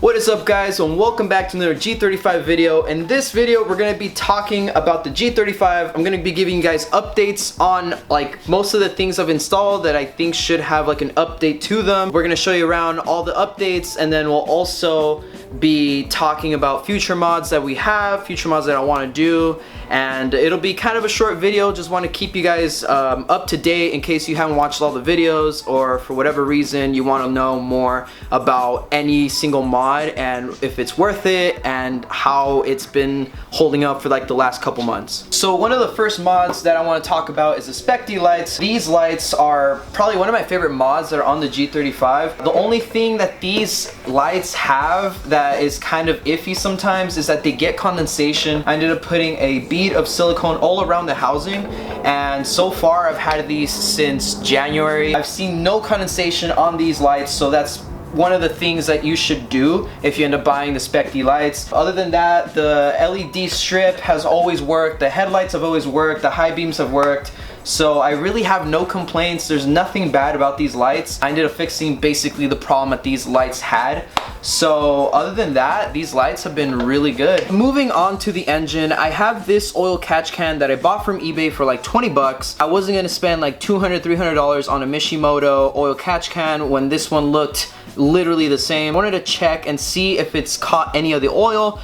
What is up, guys, and welcome back to another G35 video. In this video we're going to be talking about the G35. I'm going to be giving you guys updates on like most of the things I've installed that I think should have like an update to them. We're going to show you around all the updates, and then we'll also be talking about future mods that we have, future mods that I want to do, and it'll be kind of a short video. Just want to keep you guys up to date in case you haven't watched all the videos, or for whatever reason you want to know more about any single mod and if it's worth it and how it's been holding up for like the last couple months. So one of the first mods that I want to talk about is the Specty lights. These lights are probably one of my favorite mods that are on the G35. The only thing that these lights have that is kind of iffy sometimes is that they get condensation. I ended up putting a bead of silicone all around the housing, and so far I've had these since January. I've seen no condensation on these lights, so that's one of the things that you should do if you end up buying the Specty lights. Other than that, the LED strip has always worked, the headlights have always worked, the high beams have worked, so I really have no complaints. There's nothing bad about these lights. I ended up fixing basically the problem that these lights had. So other than that, these lights have been really good. Moving on to the engine, I have this oil catch can that I bought from eBay for like 20 bucks. I wasn't gonna spend like $200-300 on a Mishimoto oil catch can when this one looked literally the same. I wanted to check and see if it's caught any of the oil.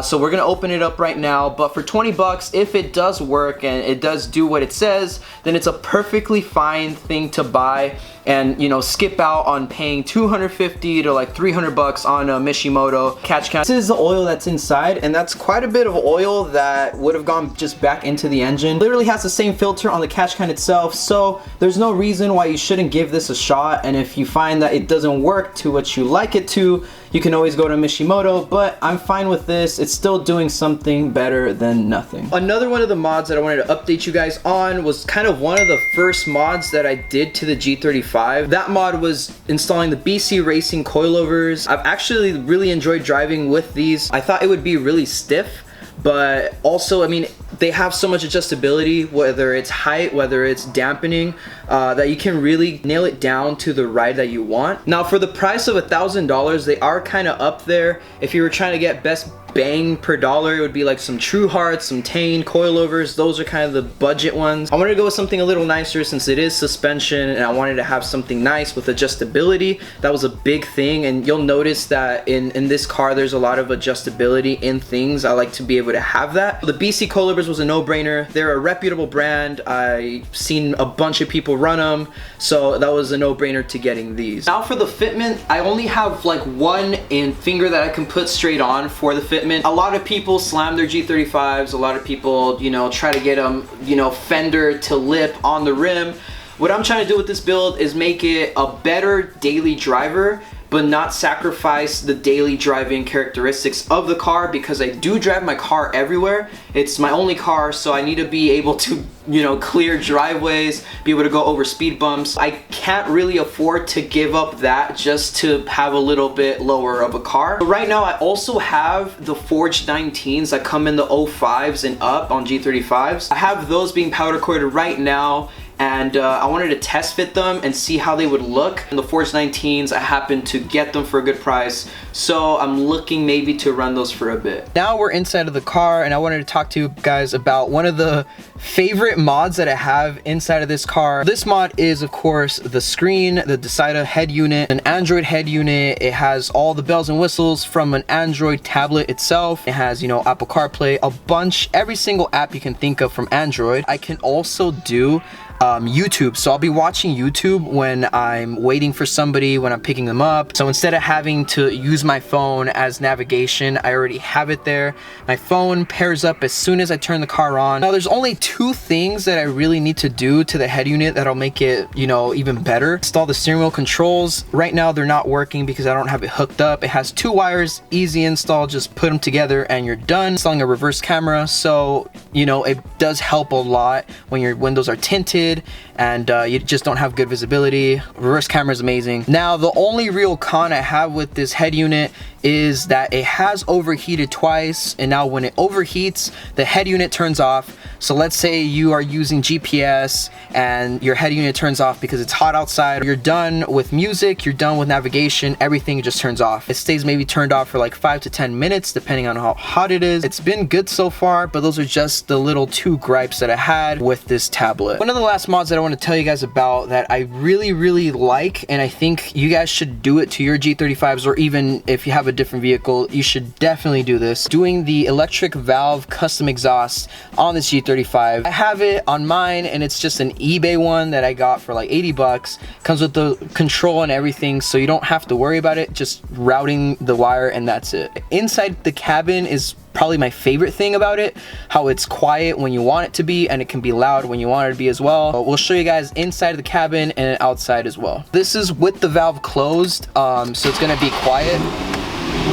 So we're gonna open it up right now, but for 20 bucks, if it does work and it does do what it says, then it's a perfectly fine thing to buy and, you know, skip out on paying $250 to like 300 bucks on a Mishimoto catch can. This is the oil that's inside, and that's quite a bit of oil that would have gone just back into the engine. Literally has the same filter on the catch can itself, so there's no reason why you shouldn't give this a shot. And if you find that it doesn't work to what you like it to, you can always go to Mishimoto, but I'm fine with this. It's still doing something better than nothing. Another one of the mods that I wanted to update you guys on was kind of one of the first mods that I did to the G35. That mod was installing the BC Racing coilovers. I've actually really enjoyed driving with these. I thought it would be really stiff, but also, I mean, they have so much adjustability, whether it's height, whether it's dampening, that you can really nail it down to the ride that you want. Now, for the price of $1,000, they are kind of up there. If you were trying to get best bang per dollar, it would be like some True Hearts, some Tane coilovers. Those are kind of the budget ones. I wanted to go with something a little nicer since it is suspension, and I wanted to have something nice with adjustability. That was a big thing, and you'll notice that in this car there's a lot of adjustability in things. I like to be able to have that. The BC coilovers was a no-brainer. They're a reputable brand. I've seen a bunch of people run them, so that was a no-brainer to getting these. Now for the fitment, I only have like one finger that I can put straight on for the fitment. A lot of people slam their G35s. A lot of people, you know, try to get them, you know, fender to lip on the rim. What I'm trying to do with this build is make it a better daily driver, but not sacrifice the daily driving characteristics of the car, because I do drive my car everywhere. It's my only car, so I need to be able to, you know, clear driveways, be able to go over speed bumps. I can't really afford to give up that just to have a little bit lower of a car. But right now I also have the forged 19s that come in the 05s and up on G35s. I have those being powder coated right now, and I wanted to test fit them and see how they would look. And the forged 19s, I happened to get them for a good price, so I'm looking maybe to run those for a bit. Now we're inside of the car, and I wanted to talk to you guys about one of the favorite mods that I have inside of this car. This mod is, of course, the screen, the Decida head unit, an Android head unit. It has all the bells and whistles from an Android tablet itself. It has, you know, Apple CarPlay, a bunch, every single app you can think of from Android. I can also do YouTube, so I'll be watching YouTube when I'm waiting for somebody, when I'm picking them up. So instead of having to use my phone as navigation, I already have it there. My phone pairs up as soon as I turn the car on. Now there's only two things that I really need to do to the head unit that'll make it, you know, even better. Install the steering wheel controls. Right now they're not working because I don't have it hooked up. It has two wires, easy install, just put them together and you're done. Installing a reverse camera, so you know, it does help a lot when your windows are tinted and you just don't have good visibility. Reverse camera is amazing. Now the only real con I have with this head unit is that it has overheated twice, and now when it overheats, the head unit turns off. So let's say you are using GPS and your head unit turns off because it's hot outside. You're done with music, you're done with navigation, everything just turns off. It stays maybe turned off for like 5 to 10 minutes depending on how hot it is. It's been good so far, but those are just the little 2 gripes that I had with this tablet. One of the last mods that I want to tell you guys about that I really like, and I think you guys should do it to your G35s, or even if you have a different vehicle, you should definitely do this. Doing the electric valve custom exhaust on this G35. I have it on mine, and it's just an eBay one that I got for like 80 bucks. Comes with the control and everything, so you don't have to worry about it, just routing the wire and that's it. Inside the cabin is probably my favorite thing about it, how it's quiet when you want it to be, and it can be loud when you want it to be as well. But we'll show you guys inside of the cabin and outside as well. This is with the valve closed, so it's gonna be quiet.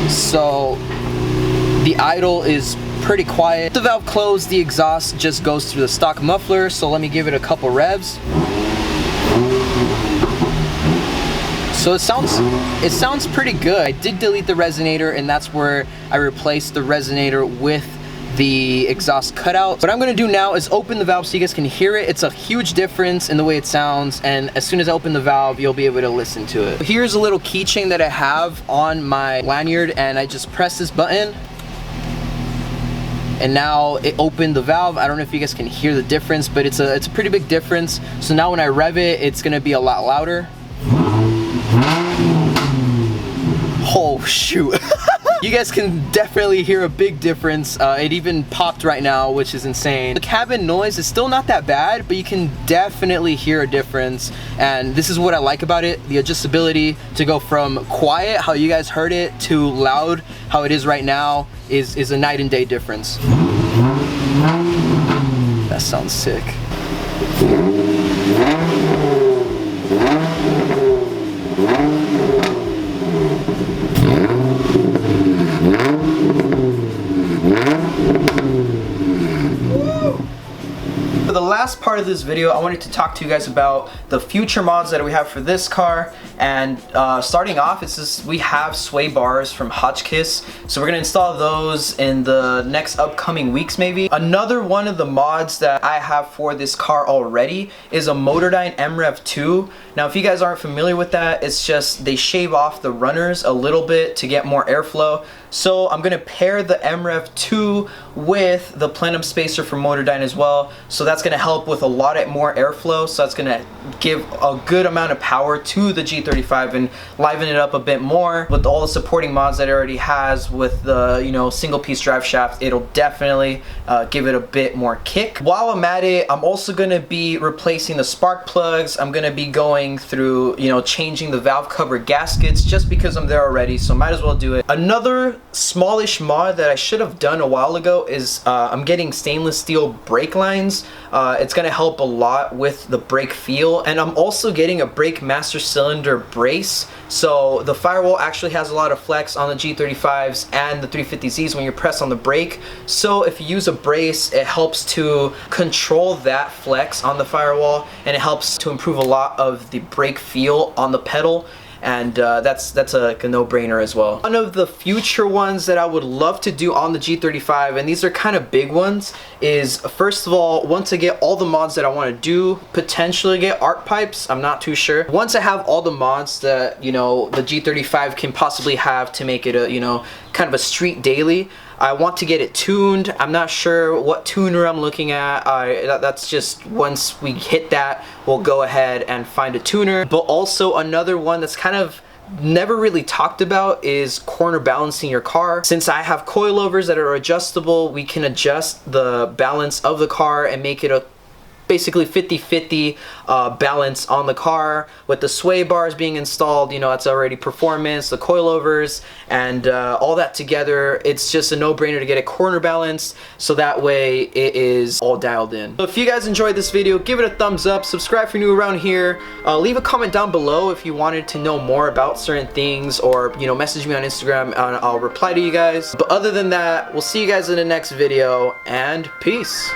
So the idle is pretty quiet. The valve closed, the exhaust just goes through the stock muffler. So let me give it a couple revs. So it sounds pretty good. I did delete the resonator, and that's where I replaced the resonator with the exhaust cutout. What I'm gonna do now is open the valve so you guys can hear it. It's a huge difference in the way it sounds, and as soon as I open the valve, you'll be able to listen to it. Here's a little keychain that I have on my lanyard, and I just press this button, and now it opened the valve. I don't know if you guys can hear the difference, but it's a pretty big difference. So now when I rev it, it's gonna be a lot louder. Oh shoot. You guys can definitely hear a big difference. It even popped right now, which is insane. The cabin noise is still not that bad, but you can definitely hear a difference. And this is what I like about it, the adjustability to go from quiet, how you guys heard it, to loud, how it is right now, is a night and day difference. That sounds sick. For the last part of this video, I wanted to talk to you guys about the future mods that we have for this car. And starting off, we have sway bars from Hotchkiss, so we're gonna install those in the next upcoming weeks maybe. Another one of the mods that I have for this car already is a Motordyne MREV 2. Now if you guys aren't familiar with that, it's just they shave off the runners a little bit to get more airflow. So I'm gonna pair the MREV 2 with the plenum spacer from Motordyne as well. So that's gonna help with a lot more airflow. So that's gonna give a good amount of power to the G35 and liven it up a bit more. With all the supporting mods that it already has with the single piece drive shaft, it'll definitely give it a bit more kick. While I'm at it, I'm also gonna be replacing the spark plugs. I'm gonna be going through changing the valve cover gaskets just because I'm there already, so might as well do it. Another smallish mod that I should have done a while ago is I'm getting stainless steel brake lines. It's gonna help a lot with the brake feel, and I'm also getting a brake master cylinder brace. So the firewall actually has a lot of flex on the G35s and the 350Zs when you press on the brake. So if you use a brace, it helps to control that flex on the firewall, and it helps to improve a lot of the brake feel on the pedal. And that's a no-brainer as well. One of the future ones that I would love to do on the G35, and these are kind of big ones, is first of all, once I get all the mods that I want to do, potentially get arc pipes. I'm not too sure. Once I have all the mods that the G35 can possibly have to make it a kind of a street daily, I want to get it tuned. I'm not sure what tuner I'm looking at. That's just once we hit that, we'll go ahead and find a tuner. But also another one that's kind of never really talked about is corner balancing your car. Since I have coilovers that are adjustable, we can adjust the balance of the car and make it a basically 50-50 balance on the car. With the sway bars being installed, that's already performance, the coilovers, and all that together, it's just a no-brainer to get a corner balance, so that way it is all dialed in. So if you guys enjoyed this video, give it a thumbs up, subscribe if you're new around here, leave a comment down below if you wanted to know more about certain things, or message me on Instagram and I'll reply to you guys. But other than that, we'll see you guys in the next video, and peace.